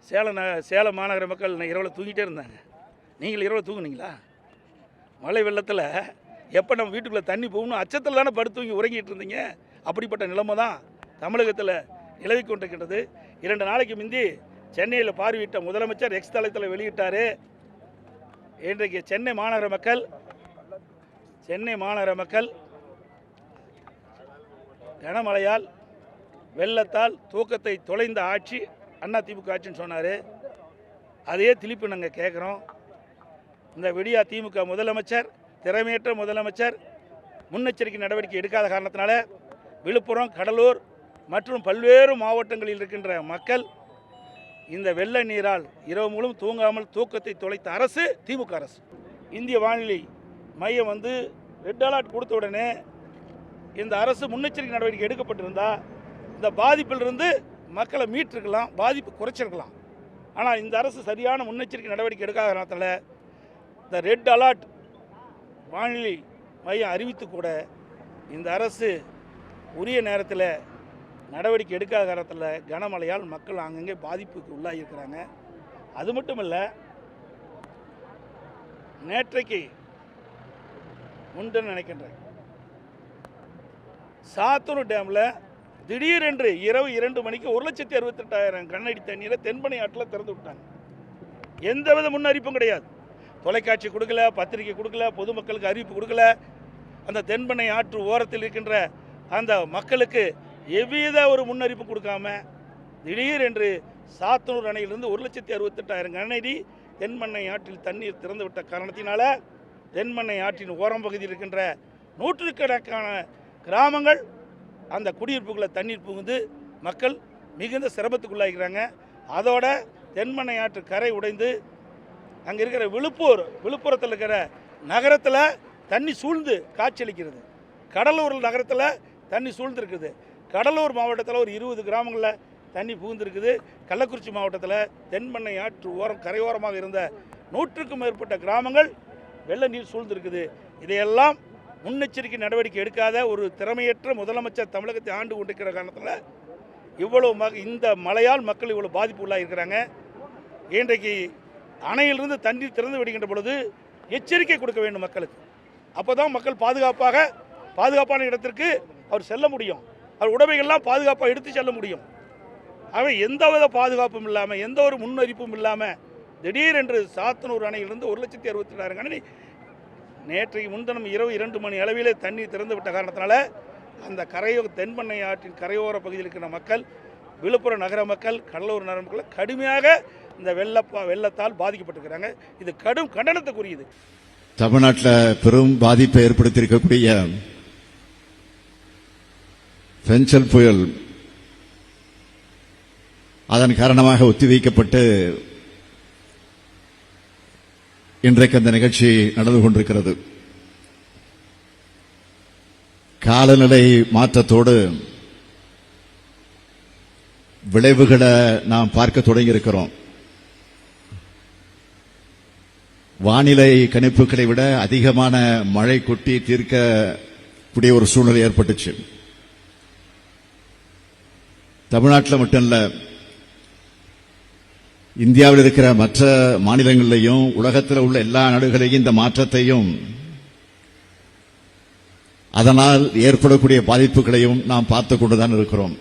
சேலம் மாநகர மக்கள் இரவில் தூங்கிட்டே இருந்தாங்க. நீங்கள் இரவில் தூங்குனீங்களா? மழை வெள்ளத்தில் எப்போ நம்ம வீட்டுக்குள்ளே தண்ணி போகணும் அச்சத்தில் தானே படுத்து தூங்கி உறங்கிட்டு இருந்தீங்க. அப்படிப்பட்ட நிலைமை தான் தமிழகத்தில் நிலவி கொண்டிருக்கின்றது. 2 நாளைக்கு முந்தி சென்னையில் பார்வையிட்ட முதலமைச்சர் எக்ஸ் தளத்தில் வெளியிட்டார். இன்றைக்கு சென்னை மாநகர மக்கள் கனமழையால் வெள்ளத்தால் தூக்கத்தை தொலைந்த ஆட்சி அதிமுக ஆட்சின்னு சொன்னார். அதே திருப்பி நாங்கள் கேட்குறோம். இந்த விடியா திமுக முதலமைச்சர், திறமையற்ற முதலமைச்சர், முன்னெச்சரிக்கை நடவடிக்கை எடுக்காத காரணத்தினால விழுப்புரம், கடலூர் மற்றும் பல்வேறு மாவட்டங்களில் இருக்கின்ற மக்கள் இந்த வெள்ள நீரால் இரவு முழுவதும் தூங்காமல் தூக்கத்தை தொலைத்த அரசு திமுக அரசு. இந்திய வானிலை மையம் ரெட் அலர்ட் கொடுத்த உடனே இந்த அரசு முன்னெச்சரிக்கை நடவடிக்கை எடுக்கப்பட்டிருந்தால் இந்த பாதிப்பிலிருந்து மக்களை மீட்டிருக்கலாம், பாதிப்பு குறைச்சிருக்கலாம். ஆனால் இந்த அரசு சரியான முன்னெச்சரிக்கை நடவடிக்கை எடுக்காத காரணத்தில் இந்த ரெட் அலர்ட் வானிலை மையம் அறிவித்து கூட இந்த அரசு உரிய நேரத்தில் நடவடிக்கை எடுக்காத காரணத்தில் கனமழையால் மக்கள் அங்கங்கே பாதிப்புக்கு உள்ளாகியிருக்கிறாங்க. அது மட்டும் இல்லை, நேற்றைக்கு முன்தினம் நினைக்கின்றேன் சாத்தூர் டேமில் திடீரென்று இரவு 2 மணிக்கு 1,68,000 கனஅடி தண்ணீரை தென்பெண்ணை ஆற்றில் திறந்து விட்டாங்க. எந்தவித முன்னறிவிப்பும் கிடையாது. தொலைக்காட்சி கொடுக்கல, பத்திரிகை கொடுக்கல, பொதுமக்களுக்கு அறிவிப்பு கொடுக்கல. அந்த தென்பெண்ணை ஆற்று ஓரத்தில் இருக்கின்ற அந்த மக்களுக்கு எவ்வித ஒரு முன்னறிவிப்பு கொடுக்காம திடீரென்று சாத்தனூர் அணையிலிருந்து 1,68,000 கனஅடி தென்பெண்ணை ஆற்றில் தண்ணீர் திறந்து விட்ட காரணத்தினால தென்பெண்ணை ஆற்றின் ஓரம் பகுதியில் இருக்கின்ற நூற்றுக்கணக்கான கிராமங்கள் அந்த குடியிருப்புகளை தண்ணீர் புகுந்து மக்கள் மிகுந்த சிரமத்துக்குள்ளாகிறாங்க. அதோட தென்பெண்ணை ஆற்று கரை உடைந்து அங்கே இருக்கிற விழுப்புரத்தில் இருக்கிற நகரத்தில் தண்ணி சூழ்ந்து காட்சியளிக்கிறது. கடலூர் நகரத்தில் தண்ணி சூழ்ந்துருக்குது. கடலூர் மாவட்டத்தில் ஒரு 20 கிராமங்களில் தண்ணி புகுந்திருக்குது. கள்ளக்குறிச்சி மாவட்டத்தில் தென்பெண்ணை ஆற்று கரையோரமாக இருந்த 100க்கும் மேற்பட்ட கிராமங்கள் வெள்ள நீர் சூழ்ந்திருக்குது. இதையெல்லாம் முன்னெச்சரிக்கை நடவடிக்கை எடுக்காத ஒரு திறமையற்ற முதலமைச்சர் தமிழகத்தை ஆண்டு கொண்டிருக்கிற காரணத்தில் இவ்வளவு இந்த மழையால் மக்கள் இவ்வளவு பாதிப்பு உள்ளாயிருக்கிறாங்க. இன்றைக்கு அணையிலிருந்து தண்ணீர் திறந்து விடுகின்ற பொழுது எச்சரிக்கை கொடுக்க வேண்டும் மக்களுக்கு. அப்போ தான் மக்கள் பாதுகாப்பான இடத்திற்கு அவர் செல்ல முடியும். அவர் உடைமைகள்லாம் பாதுகாப்பாக எடுத்து செல்ல முடியும். ஆகவே எந்தவித பாதுகாப்பும் இல்லாமல், எந்த ஒரு முன்னறிப்பும் இல்லாமல் திடீரென்று சாத்தனூர் அணையிலிருந்து 1,68,000 கனஅடி நேற்றைக்கு முன்தினம் இரவு 2 மணி அளவிலே தண்ணீர் திறந்து விட்ட காரணத்தினால அந்த தென்பெண்ணை ஆற்றின் கரையோர பகுதியில் இருக்கிற மக்கள், விழுப்புரம் நகர மக்கள், கடலூர் நகர மக்கள் கடுமையாக இந்த வெள்ளத்தால் பாதிக்கப்பட்டிருக்கிறாங்க. இது கடும் கண்டனத்துக்குரியது. தமிழ்நாட்டில் பெரும் பாதிப்பை ஏற்படுத்தியிருக்கக்கூடிய பெஞ்சல் புயல் அதன் காரணமாக ஒத்திவைக்கப்பட்டு இன்றைக்கு அந்த நிகழ்ச்சி நடந்து கொண்டிருக்கிறது. காலநிலை மாற்றத்தோடு விளைவுகளை நாம் பார்க்க தொடங்கியிருக்கிறோம். வானிலை கணிப்புகளை விட அதிகமான மழை கொட்டி தீர்க்கக்கூடிய ஒரு சூழ்நிலை ஏற்பட்டுச்சு. தமிழ்நாட்டில் மட்டும் இல்ல, இந்தியாவில் இருக்கிற மற்ற மாநிலங்களிலையும் உலகத்தில் உள்ள எல்லா நாடுகளையும் இந்த மாற்றத்தையும் அதனால் ஏற்படக்கூடிய பாதிப்புகளையும் நாம் பார்த்து கொண்டுதான் இருக்கிறோம்.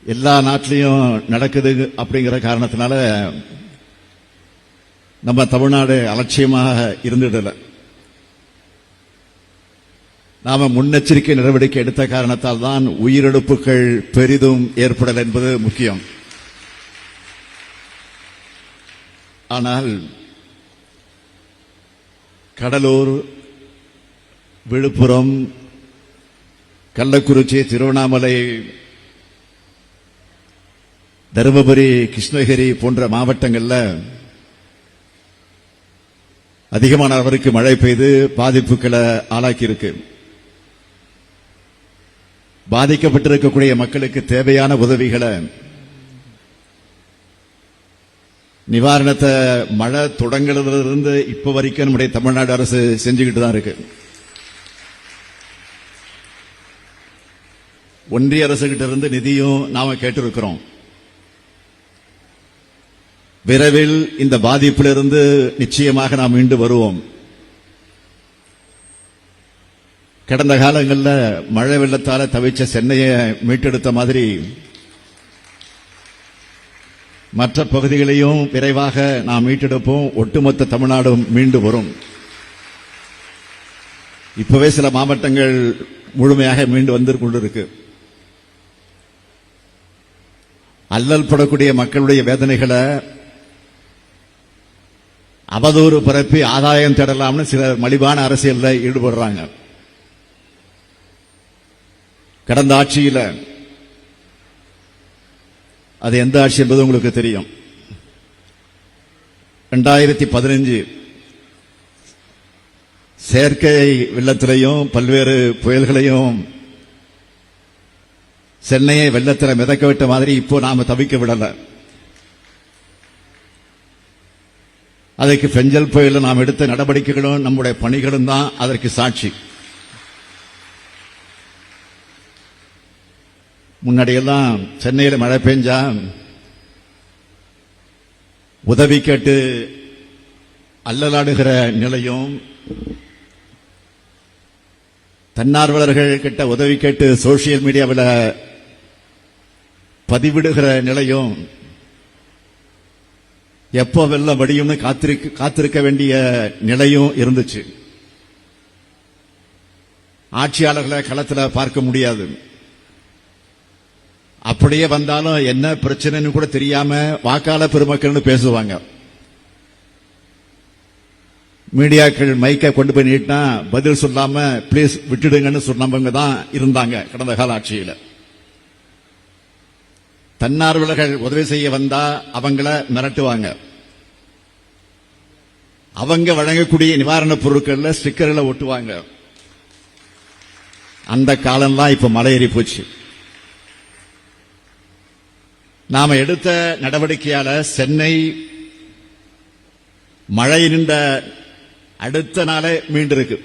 எல்லா நாட்டிலையும் நடக்குது அப்படிங்கிற காரணத்தினால நம்ம தமிழ்நாடு அலட்சியமாக இருந்துடல. நாம முன்னெச்சரிக்கை நடவடிக்கை எடுத்த காரணத்தால் தான் உயிரிழப்புகள் பெரிதும் ஏற்படல் என்பது முக்கியம். ஆனால் கடலூர், விழுப்புரம், கள்ளக்குறிச்சி, திருவண்ணாமலை, தருமபுரி, கிருஷ்ணகிரி போன்ற மாவட்டங்களில் அதிகமான அளவிற்கு மழை பெய்து பாதிப்புகளை ஆளாக்கியிருக்கு. பாதிக்கப்பட்டிருக்கக்கூடிய மக்களுக்கு தேவையான உதவிகளை, நிவாரணத்தை மழை தொடங்குறதிலிருந்து இப்ப வரைக்கும் நம்முடைய தமிழ்நாடு அரசு செஞ்சுக்கிட்டு தான் இருக்கு. ஒன்றிய அரசு கிட்ட இருந்து நிதியும் நாம கேட்டிருக்கிறோம். விரைவில் இந்த பாதிப்பிலிருந்து நிச்சயமாக நாம் மீண்டு வருவோம். கடந்த காலங்களில் மழை வெள்ளத்தால தவிச்ச சென்னையை மீட்டெடுத்த மாதிரி மற்ற பகுதிகளையும் விரைவாக நாம் மீட்டெடுப்போம். ஒட்டுமொத்த தமிழ்நாடும் மீண்டு வரும். இப்பவே சில மாவட்டங்கள் முழுமையாக மீண்டு வந்து கொண்டிருக்கு. அல்லல் படக்கூடிய மக்களுடைய வேதனைகளை அவதூறு பரப்பி ஆதாயம் தேடலாம்னு சிலர் மலிவான அரசியலில் ஈடுபடுறாங்க. கடந்த ஆட்சியில் அது எந்த ஆட்சி என்பது உங்களுக்கு தெரியும். 2015 செயற்கை வெள்ளத்திலையும் பல்வேறு புயல்களையும் சென்னையை வெள்ளத்தில் மிதக்க விட்ட மாதிரி இப்போ நாம தவிக்க விடல. அதற்கு பெஞ்சல் புயலில் நாம் எடுத்த நடவடிக்கைகளும் நம்முடைய பணிகளும் தான் அதற்கு சாட்சி. முன்னாடியெல்லாம் சென்னையில் மழை பெஞ்சா உதவி கேட்டு அல்லலாடுகிற நிலையும், தன்னார்வலர்கள் கிட்ட உதவி கேட்டு சோசியல் மீடியாவில் பதிவிடுகிற நிலையும், எப்போ வெள்ளம் வடியும்னு காத்திருக்க வேண்டிய நிலையும் இருந்துச்சு. ஆட்சியாளர்களை களத்தில் பார்க்க முடியாது. அப்படியே வந்தாலும் என்ன பிரச்சனைன்னு கூட தெரியாம வாக்காளர் பெருமக்கள்னு பேசுவாங்க. மீடியாக்கள் மைக்கை கொண்டு போய் நீட்டினா பதில் சொல்லாம பிளீஸ் விட்டுடுங்கன்னு சொன்னவங்க தான் இருந்தாங்க கடந்த கால ஆட்சியில். தன்னார்வலர்கள் உதவி செய்ய வந்தா அவங்கள மிரட்டுவாங்க. அவங்க வழங்கக்கூடிய நிவாரணப் பொருட்கள்ல ஸ்டிக்கர்களை ஒட்டுவாங்க. அந்த காலம்லாம் இப்ப மலையேறி போச்சு. நாம எடுத்த நடவடிக்கையால சென்னை மழை நின்ற அடுத்த நாளே மீண்டிருக்கு.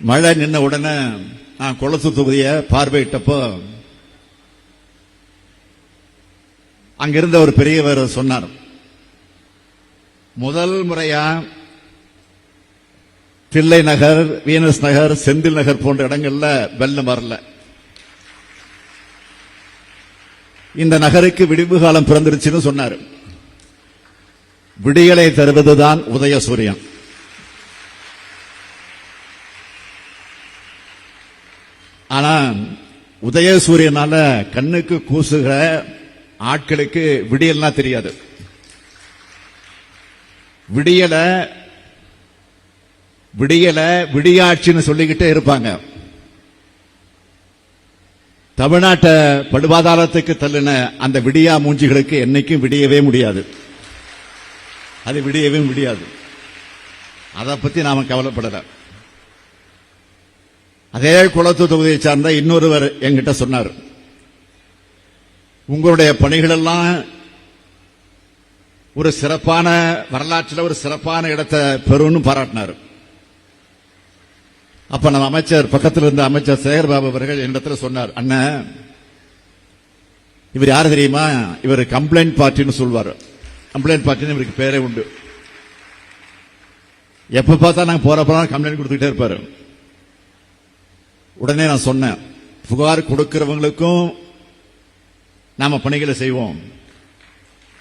மழை நின்ன உடனே நான் கொளத்தூர் தொகுதியை பார்வையிட்டப்போ அங்கிருந்த ஒரு பெரியவர் சொன்னார், முதல் முறையா தில்லை நகர், வீனஸ் நகர், செந்தில் நகர் போன்ற இடங்கள்ல வெள்ளம் வரல. இந்த நகருக்கு விடிவு காலம் பிறந்துருச்சுன்னு சொன்னார். விடியலை தருவதுதான் உதயசூரியன். ஆனா உதயசூரியனால கண்ணுக்கு கூசுகிற ஆட்களுக்கு விடியல்னா தெரியாது. விடியல விடியாட்சின்னு சொல்லிக்கிட்டே இருப்பாங்க. தமிழ்நாட்டை படுபாதாளத்துக்கு தள்ளின அந்த விடியா மூஞ்சிகளுக்கு என்னைக்கும் விடியவே முடியாது. அது விடியவே முடியாது. அதை பத்தி நாம கவலைப்படல. அதே குளத்தூர் தொகுதியை சார்ந்த இன்னொருவர் என்கிட்ட சொன்னார், உங்களுடைய பணிகளெல்லாம் ஒரு சிறப்பான வரலாற்றில் ஒரு சிறப்பான இடத்தை பெறும்னு பாராட்டினார். அப்ப நம்ம அமைச்சர் பக்கத்தில் இருந்த அமைச்சர் சேகர்பாபு அவர்கள் என்னிடத்தில் சொன்னார், அண்ணன் இவர் யாரு தெரியுமா, இவர் கம்ப்ளைண்ட் பார்ட்டின்னு சொல்வார். கம்ப்ளைண்ட் பார்ட்டின்னு இவருக்கு பேரே உண்டு. எப்ப பார்த்தா நாங்க போறப்ப கம்ப்ளைண்ட் கொடுத்துக்கிட்டே இருப்பாரு. உடனே நான் சொன்னேன், புகார் கொடுக்கிறவங்களுக்கும் நாம பணிகளை செய்வோம்,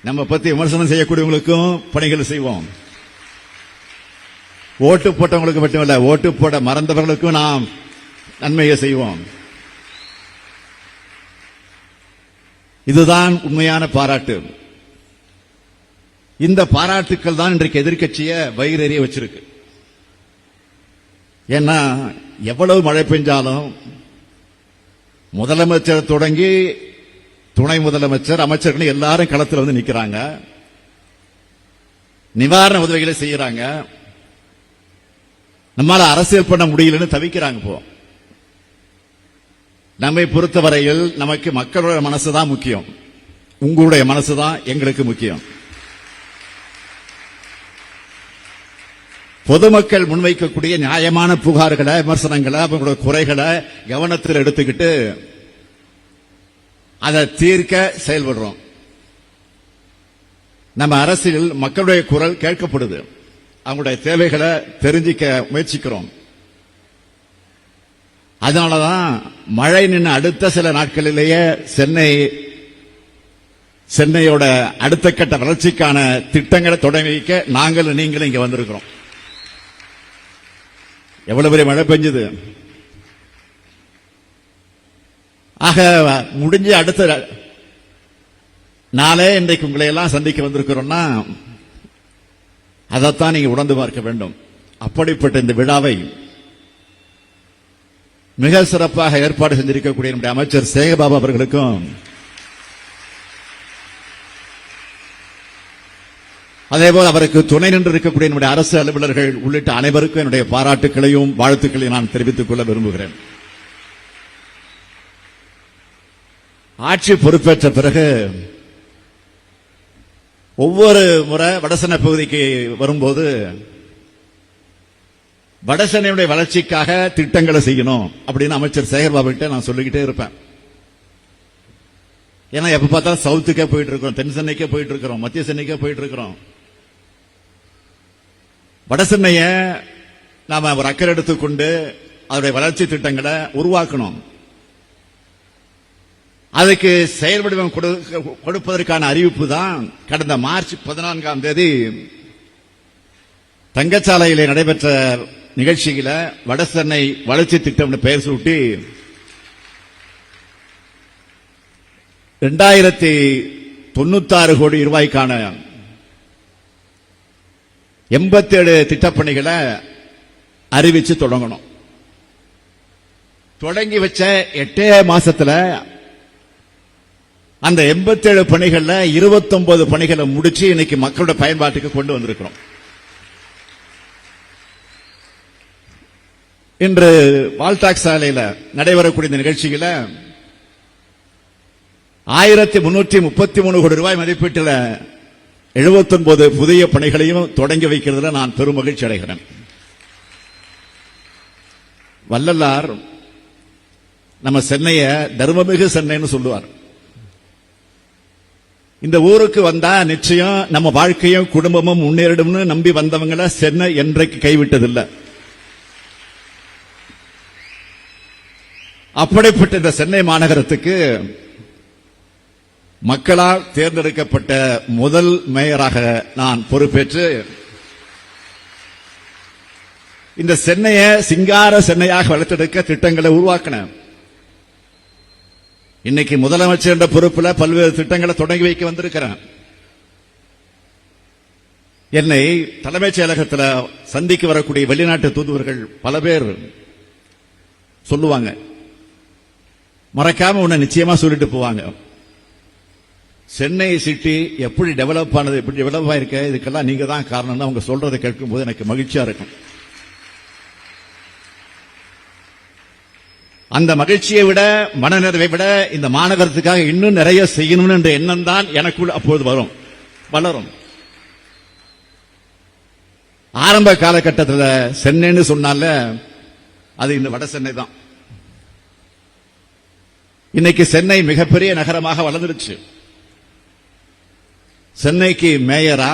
நம்ம பத்தி விமர்சனம் செய்யக்கூடியவங்களுக்கும் பணிகளை செய்வோம். ஓட்டு போட்டவங்களுக்கு மட்டுமல்ல, ஓட்டு போட மறந்தவர்களுக்கும் நாம் நன்மையை செய்வோம். இதுதான் உண்மையான பாராட்டு. இந்த பாராட்டுக்கள் தான் இன்றைக்கு எதிர்க்கட்சியை வயிறெறிய வச்சிருக்கு. ஏன்னா எவ்வளவு மழை பெஞ்சாலும் முதலமைச்சர் தொடங்கி துணை முதலமைச்சர், அமைச்சர்கள் எல்லாரும் களத்தில் வந்து நிக்கிறாங்க, நிவாரண உதவிகளை செய்யறாங்க. நம்மால அரசியல் பண்ண முடியலன்னு தவிக்கிறாங்க. இப்போ நம்மை பொறுத்தவரையில் நமக்கு மக்களுடைய மனசுதான் முக்கியம், உங்களுடைய மனசுதான் எங்களுக்கு முக்கியம். பொதுமக்கள் முன்வைக்கக்கூடிய நியாயமான புகார்களை, விமர்சனங்களை, அவங்களுடைய குறைகளை கவனத்தில் எடுத்துக்கிட்டு அதை தீர்க்க செயல்படுறோம். நம்ம அரசியல் மக்களுடைய குரல் கேட்கப்படுது. அவங்களுடைய தேவைகளை தெரிஞ்சிக்க முயற்சிக்கிறோம். அதனாலதான் மழை நின்று அடுத்த சில நாட்களிலேயே சென்னையோட அடுத்த கட்ட வளர்ச்சிக்கான திட்டங்களை தொடங்கி வைக்க நாங்களும் நீங்களும் இங்க வந்திருக்கிறோம். எவ்வளவு பெரிய மழை பெஞ்சது. ஆக முடிஞ்ச அடுத்த நாளே இன்றைக்கு உங்களை எல்லாம் சந்திக்க வந்திருக்கிறோம்னா அதைத்தான் நீங்க உணர்ந்து பார்க்க வேண்டும். அப்படிப்பட்ட இந்த விழாவை மிக சிறப்பாக ஏற்பாடு செஞ்சிருக்கக்கூடிய நம்முடைய அமைச்சர் சேகர்பாபு அவர்களுக்கும், அதேபோல் அவருக்கு துணை நின்று இருக்கக்கூடிய நம்முடைய அரசு அலுவலர்கள் உள்ளிட்ட அனைவருக்கும் என்னுடைய பாராட்டுக்களையும் வாழ்த்துக்களையும் நான் தெரிவித்துக் கொள்ள விரும்புகிறேன். ஆட்சி பொறுப்பேற்ற பிறகு ஒவ்வொரு முறை வடசென்னை பகுதிக்கு வரும்போது வடசென்னையுடைய வளர்ச்சிக்காக திட்டங்களை செய்யணும் அப்படின்னு அமைச்சர் சேகர்பாபு கிட்ட நான் சொல்லிக்கிட்டே இருப்பேன். ஏன்னா எப்ப பார்த்தாலும் சவுத்துக்கே போயிட்டு இருக்கிறோம், தென் சென்னைக்கே போயிட்டு இருக்கிறோம், மத்திய சென்னைக்கே போயிட்டு இருக்கிறோம். வடசென்னைய நாம ஒரு அக்கறை எடுத்துக்கொண்டு அதனுடைய வளர்ச்சி திட்டங்களை உருவாக்கணும். அதுக்கு செயல் வடிவம் கொடுப்பதற்கான அறிவிப்பு தான் கடந்த மார்ச் 14ஆம் தேதி தங்கச்சாலையிலே நடைபெற்ற நிகழ்ச்சியில வடசென்னை வளர்ச்சி திட்டம் பெயர் சூட்டி 2096 கோடி ரூபாய்க்கான 87 திட்டப்பணிகளை அறிவிச்சு தொடங்கணும். தொடங்கி வச்ச 8 மாசத்துல அந்த 87 பணிகள்ல 29 பணிகளை முடிச்சு இன்னைக்கு மக்களோட பயன்பாட்டுக்கு கொண்டு வந்திருக்கிறோம். இன்று வால்டாக்ஸ் சாலையில நடைபெறக்கூடிய இந்த நிகழ்ச்சியில 1333 கோடி ரூபாய் மதிப்பீட்டில் 79 புதிய பணிகளையும் தொடங்கி வைக்கிறதுல நான் பெரும் மகிழ்ச்சி அடைகிறேன். வள்ளலார் நம்ம சென்னைய தர்மமிகு சென்னைன்னு சொல்லுவார். இந்த ஊருக்கு வந்தா நிச்சயம் நம்ம வாழ்க்கையும் குடும்பமும் முன்னேறிடும்னு நம்பி வந்தவங்களை சென்னை என்றைக்கு கைவிட்டதில்லை. அப்படிப்பட்ட இந்த சென்னை மாநகரத்துக்கு மக்களால் தேர்ந்தெடுக்கப்பட்ட முதல் மேயராக நான் பொறுப்பேற்று இந்த சென்னையை சிங்கார சென்னையாக வளர்த்தெடுக்க திட்டங்களை உருவாக்கினேன். இன்னைக்கு முதலமைச்சர் என்ற பொறுப்பில் பல்வேறு திட்டங்களை தொடங்கி வைக்க வந்திருக்கிறேன். என்னை தலைமைச் செயலகத்தில் சந்திக்க வரக்கூடிய வெளிநாட்டு தூதுவர்கள் பல பேர் சொல்லுவாங்க, மறக்காம உன்னை நிச்சயமா சொல்லிட்டு போவாங்க, சென்னை சிட்டி எப்படி டெவலப் ஆனது, எப்படி டெவலப் ஆயிருக்க, இதுக்கெல்லாம் நீங்க தான் காரணம். அவங்க சொல்றதை கேட்கும் போது எனக்கு மகிழ்ச்சியா இருக்கும். அந்த மகிழ்ச்சியை விட, மனநிறைவை விட இந்த மாநகரத்துக்காக இன்னும் நிறைய செய்யணும் என்ற எண்ணம் தான் எனக்குள் அப்போது வளரும். ஆரம்ப காலகட்டத்தில் சென்னைன்னு சொன்னால அது இந்த வட சென்னை தான். இன்னைக்கு சென்னை மிகப்பெரிய நகரமாக வளர்ந்துருச்சு. சென்னைக்கு மேயரா,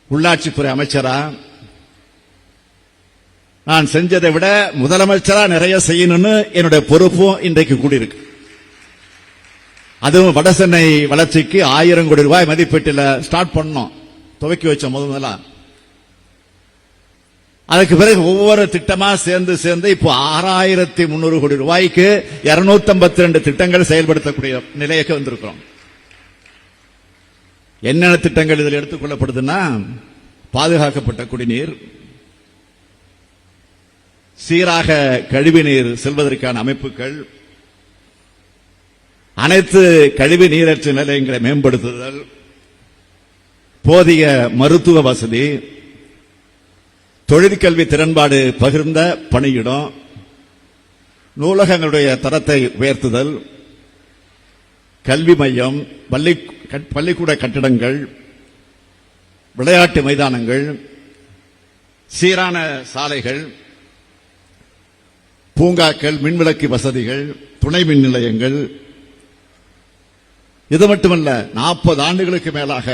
உள்ளாட்சித்துறை அமைச்சரா நான் செஞ்சதை விட முதலமைச்சரா நிறைய செய்யணும்னு என்னுடைய பொறுப்பும் இன்றைக்கு கூடியிருக்கு. அதுவும் வட சென்னை வளர்ச்சிக்கு 1000 கோடி ரூபாய் மதிப்பீட்டில் ஸ்டார்ட் பண்ணோம், துவக்கி வச்சோம் முதல்ல. அதுக்கு பிறகு ஒவ்வொரு திட்டமா சேர்ந்து இப்போ 6300 கோடி ரூபாய்க்கு 252 திட்டங்கள் செயல்படுத்தக்கூடிய நிலைக்கு வந்திருக்கிறோம். என்னென்ன திட்டங்கள் இதில் எடுத்துக் கொள்ளப்படுதுன்னா, பாதுகாக்கப்பட்ட குடிநீர், சீராக கழிவுநீர் செல்வதற்கான அமைப்புகள், அனைத்து கழிவு நீரற்ற நிலையங்களை மேம்படுத்துதல், போதிய மருத்துவ வசதி, தொழிற்கல்வி திறன்பாடு பகிர்ந்த பணியிடம், நூலகங்களுடைய தரத்தை உயர்த்துதல், கல்வி மையம், பள்ளிக்கூட கட்டிடங்கள், விளையாட்டு மைதானங்கள், சீரான சாலைகள், பூங்காக்கள், மின்விளக்கு வசதிகள், துணை மின் நிலையங்கள், இது மட்டுமல்ல, 40 ஆண்டுகளுக்கு மேலாக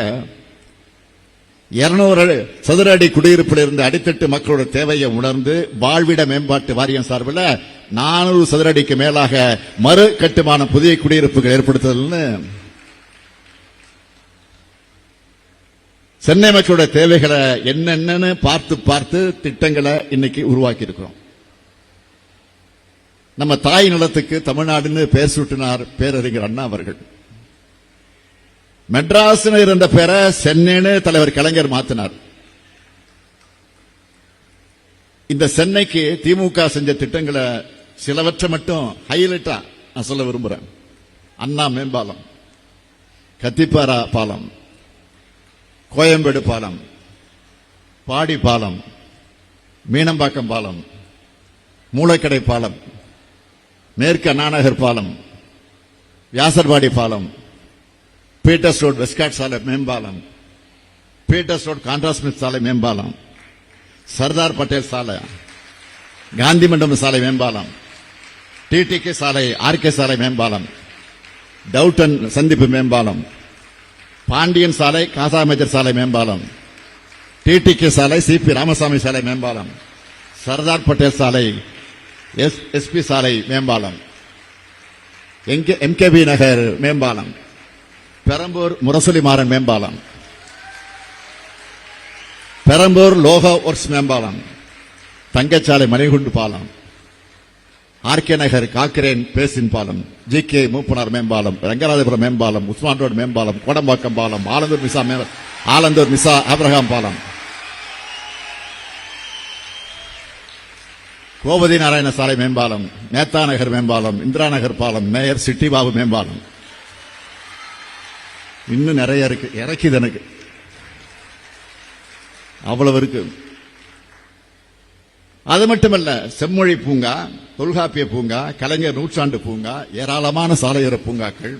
200 சதுர அடி குடியிருப்பில் இருந்த அடித்தட்டு மக்களோட தேவையை உணர்ந்து வாழ்விட மேம்பாட்டு வாரியம் சார்பில் 400 சதுர அடிக்கு மேலாக மறு கட்டுமான புதிய குடியிருப்புகள் ஏற்படுத்துதல்னு சென்னை மக்களோட தேவைகளை என்னென்னு பார்த்து திட்டங்களை இன்னைக்கு உருவாக்கி இருக்கிறோம். நம்ம தாய் நிலத்துக்கு தமிழ்நாடுன்னு பேர் சூட்டினார் பேரறிஞர் அண்ணா அவர்கள். மெட்ராஸ் இருந்த பேரை சென்னைன்னு தலைவர் கலைஞர் மாத்தினார். இந்த சென்னைக்கு திமுக செஞ்ச திட்டங்களை சிலவற்றை மட்டும் ஹைலைட்டா நான் சொல்ல விரும்புறேன். அண்ணா மேம்பாலம், கத்திப்பாரா பாலம், கோயம்பேடு பாலம், பாடி பாலம், மீனம்பாக்கம் பாலம், மூலக்கடை பாலம், மேற்கு அண்ணாநகர் பாலம், வியாசர்பாடி பாலம், பீட்டர்ஸ் ரோட் வெஸ்ட்காட் சாலை மேம்பாலம், பீட்டர்ஸ் ரோட் கான்ட்ராஸ்மித் சாலை மேம்பாலம், சர்தார் பட்டேல் சாலை, காந்தி மண்டபம் சாலை மேம்பாலம், டிடிகே சாலை, ஆர்கே சாலை மேம்பாலம், டவுட்டன் சந்திப்பு மேம்பாலம், பாண்டியன் சாலை, காசாமேஜர் சாலை மேம்பாலம், டிடிகே சாலை, சிபி ராமசாமி சாலை மேம்பாலம், சர்தார் பட்டேல் சாலை, எஸ்பி சாலை மேம்பாலம், எம்கேபி நகர் மேம்பாலம், பெரம்பூர் முரசொலி மாறன் மேம்பாலம், பெரம்பூர் லோகா ஒர்க்ஸ் மேம்பாலம், தங்கச்சாலை மணிகுண்டு பாலம், ஆர்கே நகர் காக்கிரேன் பேசின் பாலம், ஜிகே மூப்பனார் மேம்பாலம், ரங்கராஜபுரம் மேம்பாலம், உஸ்மான் ரோடு மேம்பாலம், கோடம்பாக்கம் பாலம், ஆலந்தூர் மிசா ஆபிரகாம் பாலம், கோபதி நாராயண சாலை மேம்பாலம், மேத்தா நகர் மேம்பாலம், இந்திரா நகர் பாலம், மேயர் சிட்டி பாபு மேம்பாலம், இன்னும் நிறைய இருக்கு. இறக்கிது எனக்கு அவ்வளவு இருக்கு. அது மட்டுமல்ல, செம்மொழி பூங்கா, தொல்காப்பிய பூங்கா, கலைஞர் நூற்றாண்டு பூங்கா, ஏராளமான சாலையோர பூங்காக்கள்,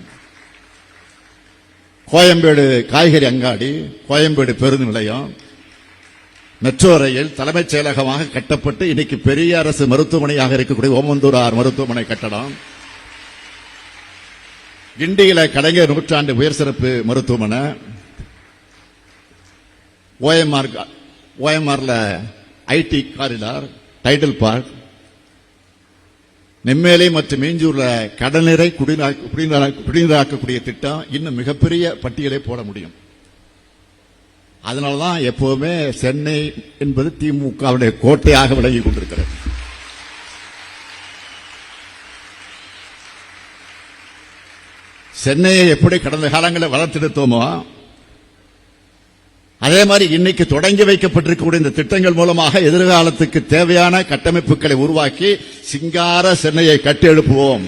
கோயம்பேடு காய்கறி அங்காடி, கோயம்பேடு பேருந்து நிலையம், மெட்ரோ ரயில் தலைமைச் செயலகமாக கட்டப்பட்டு இன்னைக்கு பெரிய அரசு மருத்துவமனையாக இருக்கக்கூடிய ஓமந்தூரார் மருத்துவமனை கட்டடம், கிண்டியில கலைஞர் நூற்றாண்டு உயர் சிறப்பு மருத்துவமனை, ஓஎம்ஆர்ல ஐடி காரிடார், டைட்டில் பார்க், நெம்மேலி மற்றும் மீஞ்சூர்ல கடல்நீரை குடிநீராக்கக்கூடிய திட்டம், இன்னும் மிகப்பெரிய பட்டியலை போட முடியும். அதனால்தான் எப்பவுமே சென்னை என்பது திமுகவுடைய கோட்டையாக விளங்கிக் கொண்டிருக்கிறது. சென்னையை எப்படி கடந்த காலங்களில் வளர்த்தெடுத்தோமோ அதே மாதிரி இன்னைக்கு தொடங்கி வைக்கப்பட்டிருக்கக்கூடிய இந்த திட்டங்கள் மூலமாக எதிர்காலத்துக்கு தேவையான கட்டமைப்புகளை உருவாக்கி சிங்கார சென்னையை கட்டி எழுப்புவோம்.